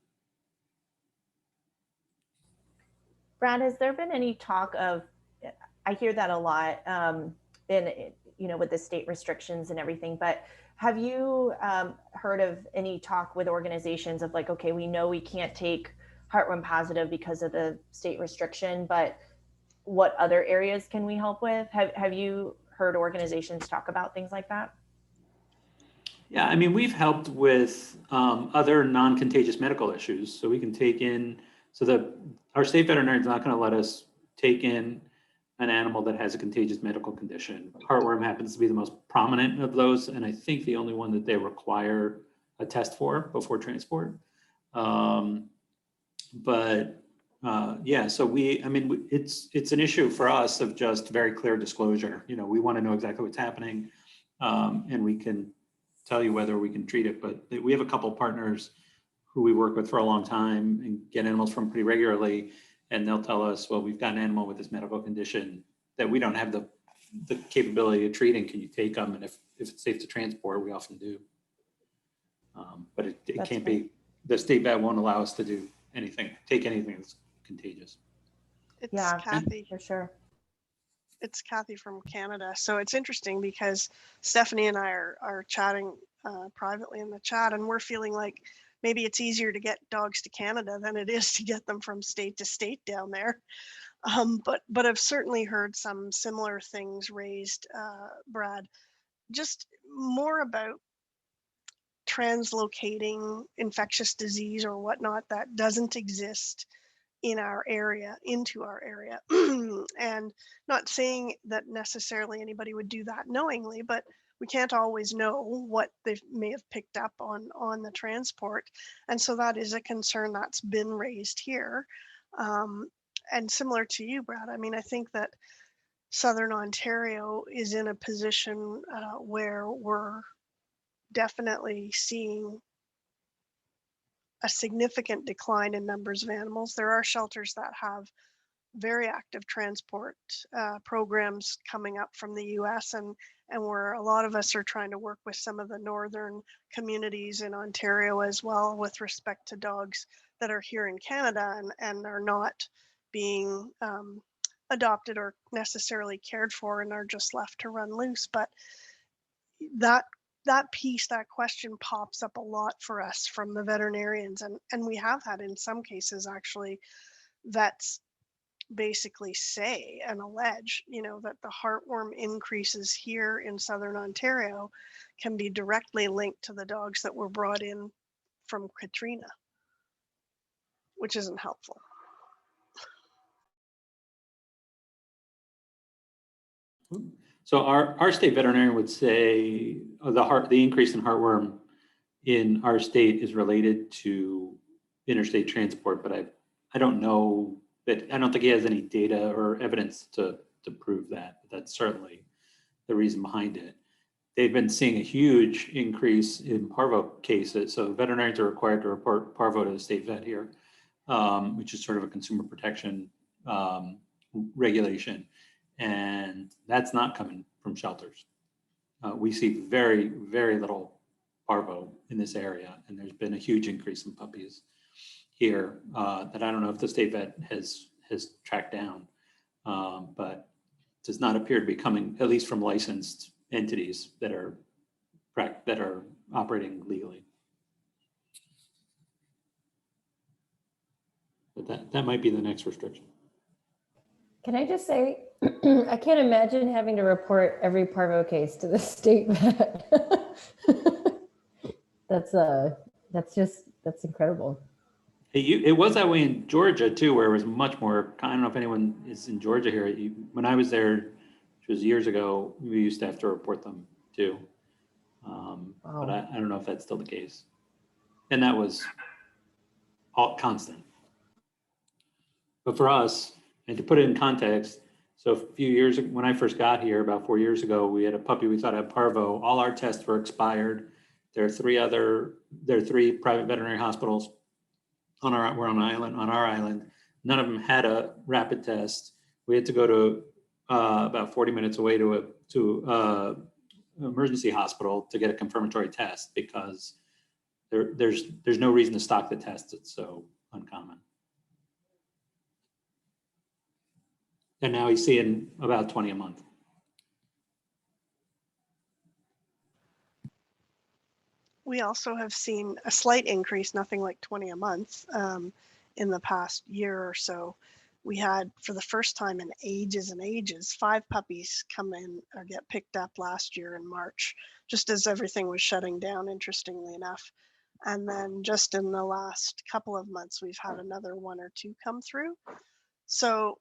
Brad, has there been any talk of, I hear that a lot with the state restrictions and everything, but have you heard of any talk with organizations of like, okay, we know we can't take heartworm positive because of the state restriction, but what other areas can we help with? Have you heard organizations talk about things like that? Yeah, I mean, we've helped with other non-contagious medical issues. So we can take in, our state veterinarian is not going to let us take in an animal that has a contagious medical condition. Heartworm happens to be the most prominent of those, and I think the only one that they require a test for before transport. Yeah, so it's an issue for us of just very clear disclosure. We want to know exactly what's happening, and we can tell you whether we can treat it. But we have a couple of partners who we work with for a long time and get animals from pretty regularly. And they'll tell us, well, we've got an animal with this medical condition that we don't have the capability of treating. Can you take them? And if it's safe to transport, we often do. But it can't be, the state vet won't allow us to do anything, take anything that's contagious. It's Yeah, Kathy. for sure. It's Kathy from Canada. So it's interesting because Stephanie and I are chatting privately in the chat, and we're feeling like maybe it's easier to get dogs to Canada than it is to get them from state to state down there. But I've certainly heard some similar things raised, Brad, just more about translocating infectious disease or whatnot that doesn't exist in our area into our area. And not saying that necessarily anybody would do that knowingly, but we can't always know what they may have picked up on the transport. And so that is a concern that's been raised here. And similar to you, Brad, I mean, I think that Southern Ontario is in a position where we're definitely seeing a significant decline in numbers of animals. There are shelters that have very active transport programs coming up from the US, and where a lot of us are trying to work with some of the northern communities in Ontario as well with respect to dogs that are here in Canada and are not being adopted or necessarily cared for and are just left to run loose. But that piece, that question pops up a lot for us from the veterinarians, and we have had in some cases actually vets basically say and allege, that the heartworm increases here in Southern Ontario can be directly linked to the dogs that were brought in from Katrina, which isn't helpful. So our state veterinarian would say the increase in heartworm in our state is related to interstate transport, but I don't know that, I don't think he has any data or evidence to prove that. But that's certainly the reason behind it. They've been seeing a huge increase in parvo cases. So veterinarians are required to report parvo to the state vet here, which is sort of a consumer protection regulation. And that's not coming from shelters. We see very, very little parvo in this area, and there's been a huge increase in puppies here that I don't know if the state vet has tracked down, but does not appear to be coming, at least from licensed entities that are operating legally. But that might be the next restriction. Can I just say, I can't imagine having to report every parvo case to the state vet. That's incredible. It was that way in Georgia too, where it was much more, I don't know if anyone is in Georgia here. When I was there, which was years ago, we used to have to report them too. But I don't know if that's still the case. And that was all constant. But for us, and to put it in context, so a few years, when I first got here, about 4 years ago, we had a puppy we thought had parvo. All our tests were expired. There are three private veterinary hospitals we're on our island. None of them had a rapid test. We had to go to about 40 minutes away to an emergency hospital to get a confirmatory test because there's no reason to stock the test. It's so uncommon. And now he's seeing about 20 a month. We also have seen a slight increase, nothing like 20 a month, in the past year or so. We had, for the first time in ages and ages, 5 puppies come in or get picked up last year in March, just as everything was shutting down, interestingly enough. And then just in the last couple of months, we've had another 1 or 2 come through. So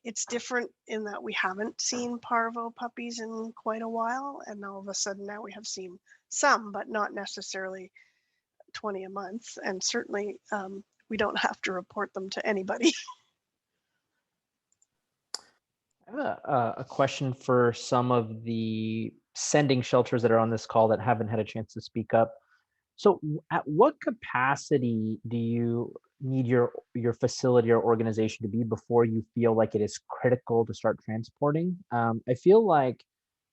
it's different in that we haven't seen parvo puppies in quite a while. And all of a sudden now we have seen some, but not necessarily 20 a month. And certainly we don't have to report them to anybody. I have a question for some of the sending shelters that are on this call that haven't had a chance to speak up. So at what capacity do you need your facility or organization to be before you feel like it is critical to start transporting? I feel like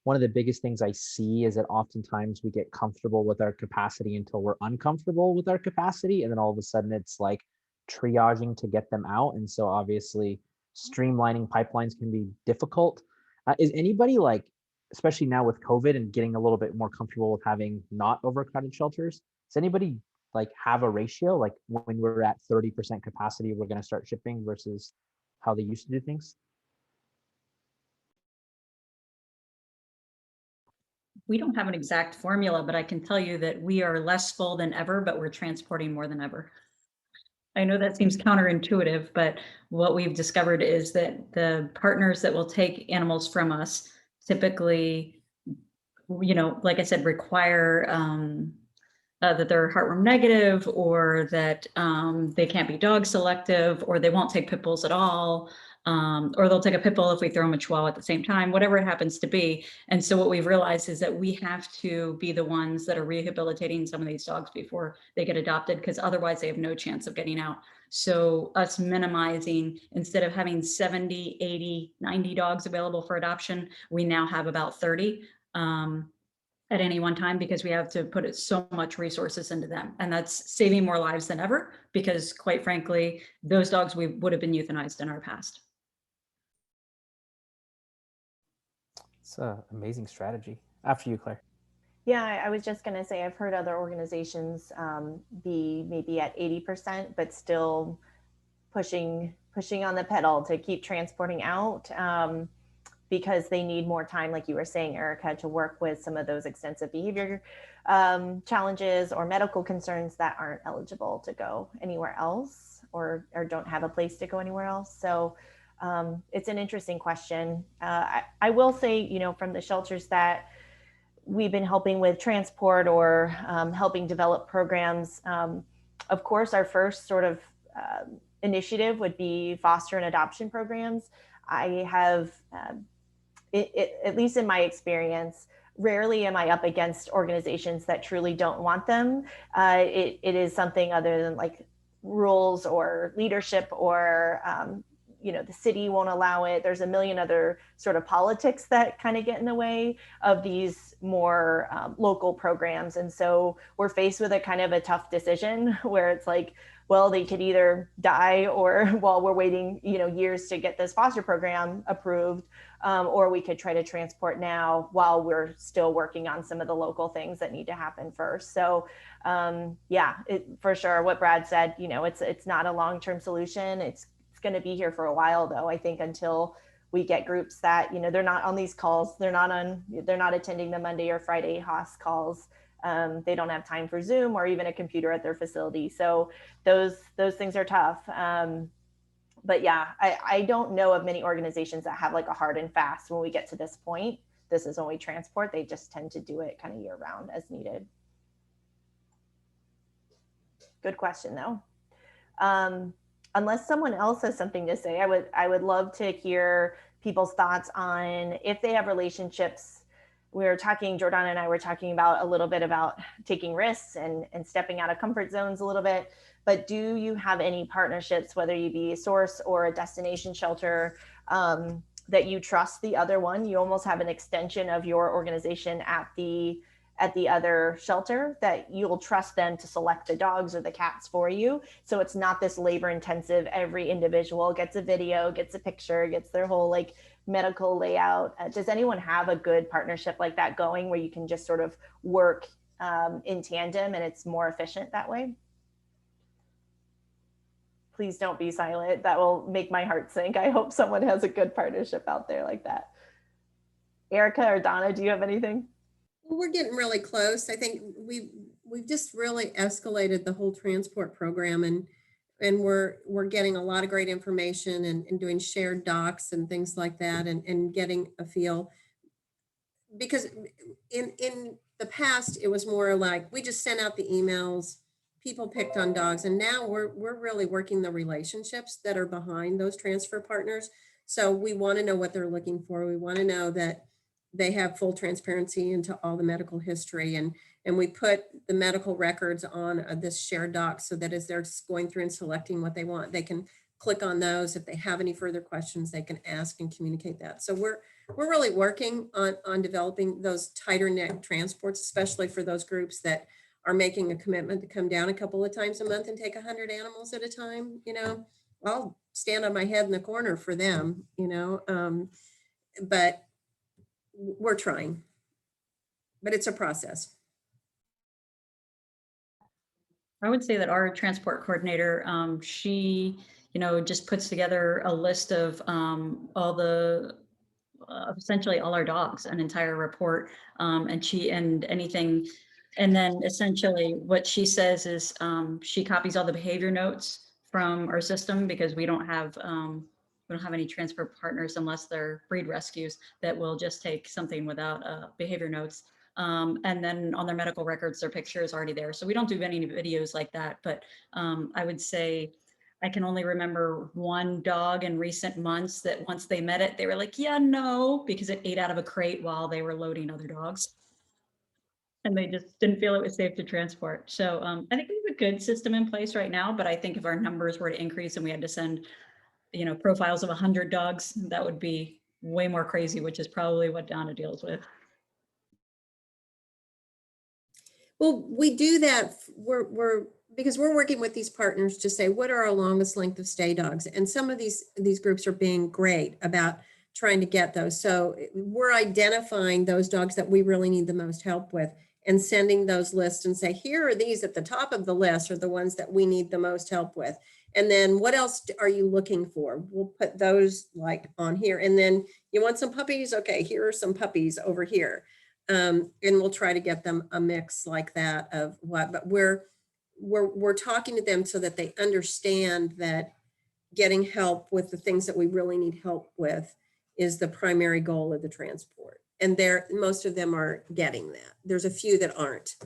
one of the biggest things I see is that oftentimes we get comfortable with our capacity until we're uncomfortable with our capacity. And then all of a sudden it's like triaging to get them out. And so obviously streamlining pipelines can be difficult. Is anybody like, especially now with COVID and getting a little bit more comfortable with having not overcrowded shelters, does anybody like have a ratio, like when we're at 30% capacity, we're going to start shipping versus how they used to do things? We don't have an exact formula, but I can tell you that we are less full than ever, but we're transporting more than ever. I know that seems counterintuitive, but what we've discovered is that the partners that will take animals from us typically, you know, like I said, require that they're heartworm negative, or that they can't be dog selective, or they won't take pit bulls at all, or they'll take a pit bull if we throw them a chihuahua at the same time, whatever it happens to be. And so what we've realized is that we have to be the ones that are rehabilitating some of these dogs before they get adopted, because otherwise they have no chance of getting out. So us minimizing, instead of having 70, 80, 90 dogs available for adoption, we now have about 30. At any one time, because we have to put so much resources into them. And that's saving more lives than ever, because quite frankly, those dogs would have been euthanized in our past. It's an amazing strategy. After you, Claire. Yeah, I was just going to say, I've heard other organizations be maybe at 80%, but still pushing on the pedal to keep transporting out. Because they need more time, like you were saying, Erica, to work with some of those extensive behavior challenges or medical concerns that aren't eligible to go anywhere else, or don't have a place to go anywhere else. So it's an interesting question. I will say, you know, from the shelters that we've been helping with transport or helping develop programs, of course, our first sort of initiative would be foster and adoption programs. I have at least in my experience, rarely am I up against organizations that truly don't want them. It is something other than like rules or leadership, or you know, the city won't allow it. There's a million other sort of politics that kind of get in the way of these more local programs. And so we're faced with a kind of a tough decision where it's like, well, they could either die or while we're waiting, years to get this foster program approved, or we could try to transport now while we're still working on some of the local things that need to happen first. So yeah, for sure, what Brad said, it's not a long-term solution. It's going to be here for a while, though, I think, until we get groups that, they're not on these calls. They're not attending the Monday or Friday HOS calls. They don't have time for Zoom or even a computer at their facility. So those things are tough. But yeah, I don't know of many organizations that have like a hard and fast when we get to this point. This is when we transport. They just tend to do it kind of year round as needed. Good question, though. Unless someone else has something to say, I would love to hear people's thoughts on if they have relationships. Jordana and I were talking about a little bit about taking risks and stepping out of comfort zones a little bit, but do you have any partnerships, whether you be a source or a destination shelter, that you trust the other one? You almost have an extension of your organization at the other shelter, that you'll trust them to select the dogs or the cats for you. So it's not this labor intensive, every individual gets a video, gets a picture, gets their whole like medical layout. Does anyone have a good partnership like that going where you can just sort of work in tandem and it's more efficient that way? Please don't be silent. That will make my heart sink. I hope someone has a good partnership out there like that. Erica or Donna, do you have anything? Well, we're getting really close. I think we've just really escalated the whole transport program, and we're getting a lot of great information and doing shared docs and things like that, and getting a feel. Because in the past, it was more like we just sent out the emails, people picked on dogs, and now we're really working the relationships that are behind those transfer partners. So we want to know what they're looking for. We want to know that they have full transparency into all the medical history, and we put the medical records on this shared doc so that as they're just going through and selecting what they want, they can click on those. If they have any further questions, they can ask and communicate that. So we're really working on developing those tighter net transports, especially for those groups that are making a commitment to come down a couple of times a month and take 100 animals at a time. I'll stand on my head in the corner for them, but we're trying, but it's a process. I would say that our transport coordinator, she, just puts together a list of all the, essentially all our dogs, an entire report, and anything. And then essentially what she says is she copies all the behavior notes from our system, because we don't have any transfer partners unless they're breed rescues that will just take something without behavior notes. And then on their medical records, their picture is already there. So we don't do any videos like that, but I would say I can only remember one dog in recent months that once they met it, they were like, yeah, no, because it ate out of a crate while they were loading other dogs. And they just didn't feel it was safe to transport. So I think we have a good system in place right now, but I think if our numbers were to increase and we had to send, profiles of 100 dogs, that would be way more crazy, which is probably what Donna deals with. Well, we do that. Because we're working with these partners to say, what are our longest length of stay dogs? And some of these groups are being great about trying to get those. So we're identifying those dogs that we really need the most help with and sending those lists and say, here are these at the top of the list are the ones that we need the most help with. And then what else are you looking for? We'll put those like on here. And then you want some puppies? Okay, here are some puppies over here. And we'll try to get them a mix like that of what, but we're talking to them so that they understand that getting help with the things that we really need help with is the primary goal of the transport. And most of them are getting that. There's a few that aren't.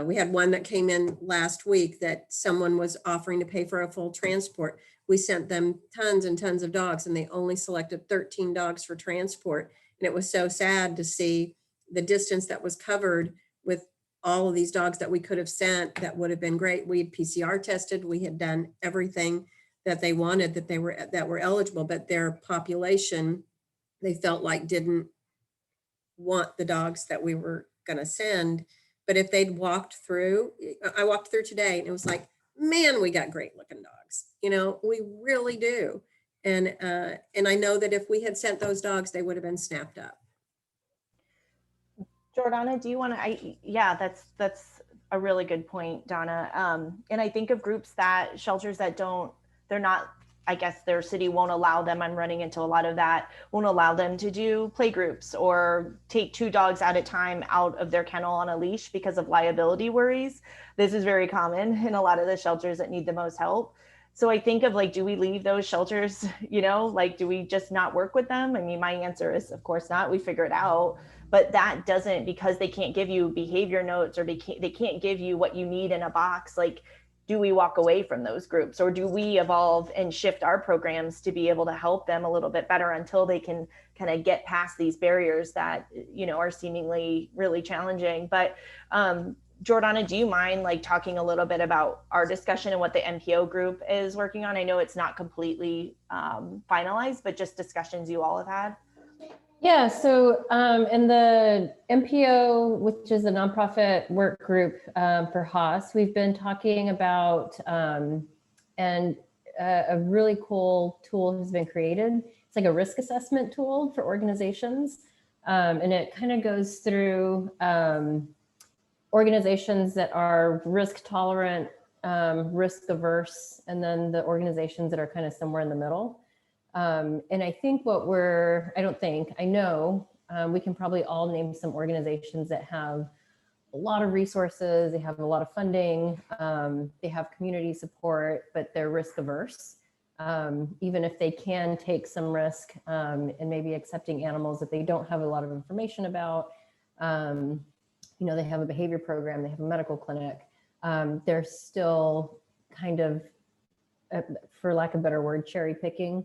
We had one that came in last week that someone was offering to pay for a full transport. We sent them tons and tons of dogs and they only selected 13 dogs for transport. And it was so sad to see the distance that was covered with all of these dogs that we could have sent. That would have been great. We had PCR tested. We had done everything that they wanted, that were eligible, but their population, they felt like didn't want the dogs that we were going to send. But if they'd walked through, I walked through today and it was like, man, we got great looking dogs. You know, we really do. And I know that if we had sent those dogs, they would have been snapped up. Jordana, do you want to? Yeah, that's a really good point, Donna. And I think of groups that shelters that they're not. I guess their city won't allow them. I'm running into a lot of that. Won't allow them to do play groups or take 2 dogs at a time out of their kennel on a leash because of liability worries. This is very common in a lot of the shelters that need the most help. So I think of like, do we leave those shelters? You know, like, do we just not work with them? I mean, my answer is, of course not. We figure it out. But that doesn't, because they can't give you behavior notes or they can't give you what you need in a box. Like, do we walk away from those groups, or do we evolve and shift our programs to be able to help them a little bit better until they can kind of get past these barriers that, you know, are seemingly really challenging? But Jordana, do you mind like talking a little bit about our discussion and what the MPO group is working on? I know it's not completely finalized, but just discussions you all have had. Yeah, so in the MPO, which is a nonprofit work group for Haas, we've been talking about, and a really cool tool has been created. It's like a risk assessment tool for organizations. And it kind of goes through organizations that are risk tolerant, risk averse, and then the organizations that are kind of somewhere in the middle. And I think I know we can probably all name some organizations that have a lot of resources, they have a lot of funding, they have community support, but they're risk averse. Even if they can take some risk and maybe accepting animals that they don't have a lot of information about, you know, they have a behavior program, they have a medical clinic, they're still kind of, for lack of a better word, cherry picking.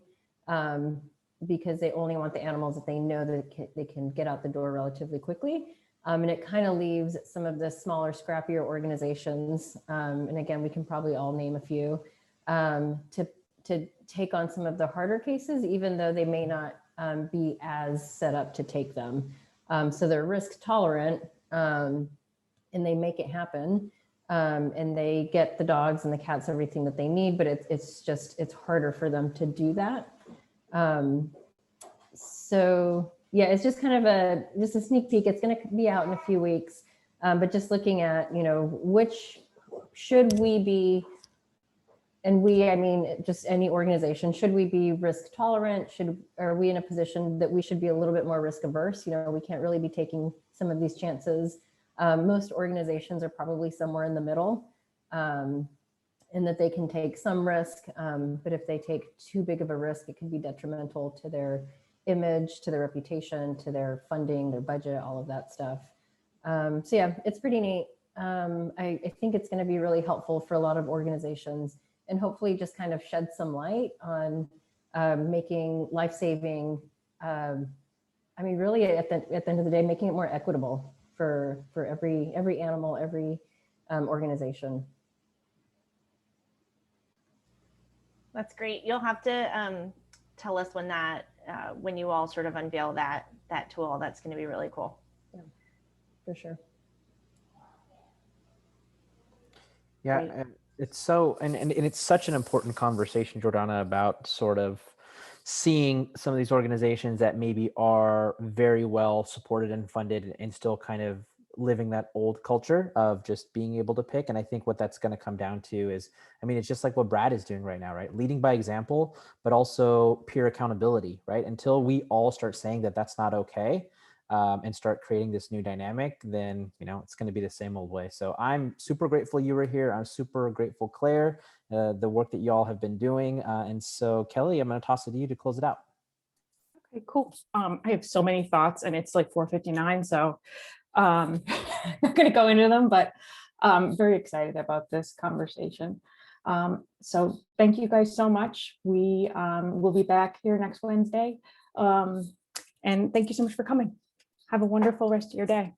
Because they only want the animals that they know that they can get out the door relatively quickly. And it kind of leaves some of the smaller, scrappier organizations, and again, we can probably all name a few, to take on some of the harder cases, even though they may not be as set up to take them. So they're risk tolerant, and they make it happen. And they get the dogs and the cats everything that they need, but it's harder for them to do that. So yeah, it's just kind of just a sneak peek. It's going to be out in a few weeks, but just looking at, you know, which should we be, and I mean, just any organization, should we be risk tolerant? Are we in a position that we should be a little bit more risk averse? You know, we can't really be taking some of these chances. Most organizations are probably somewhere in the middle, in that they can take some risk, but if they take too big of a risk, it can be detrimental to their image, to their reputation, to their funding, their budget, all of that stuff. So yeah, it's pretty neat. I think it's going to be really helpful for a lot of organizations, and hopefully just kind of shed some light on making life-saving, I mean, really at the end of the day, making it more equitable for every animal, every organization. That's great. You'll have to tell us when you all sort of unveil that tool. That's going to be really cool. Yeah, for sure. Yeah, Great. it's so, and it's such an important conversation, Jordana, about sort of seeing some of these organizations that maybe are very well supported and funded and still kind of living that old culture of just being able to pick. And I think what that's going to come down to is, I mean, it's just like what Brad is doing right now, right? Leading by example, but also peer accountability, right? Until we all start saying that that's not okay, and start creating this new dynamic, then, you know, it's going to be the same old way. So I'm super grateful you were here. I'm super grateful, Claire, the work that y'all have been doing. And so Kelly, I'm going to toss it to you to close it out. Okay, cool. I have so many thoughts, and it's like 4:59, so I'm not going to go into them, but I'm very excited about this conversation. So thank you guys so much. We will be back here next Wednesday. And thank you so much for coming. Have a wonderful rest of your day.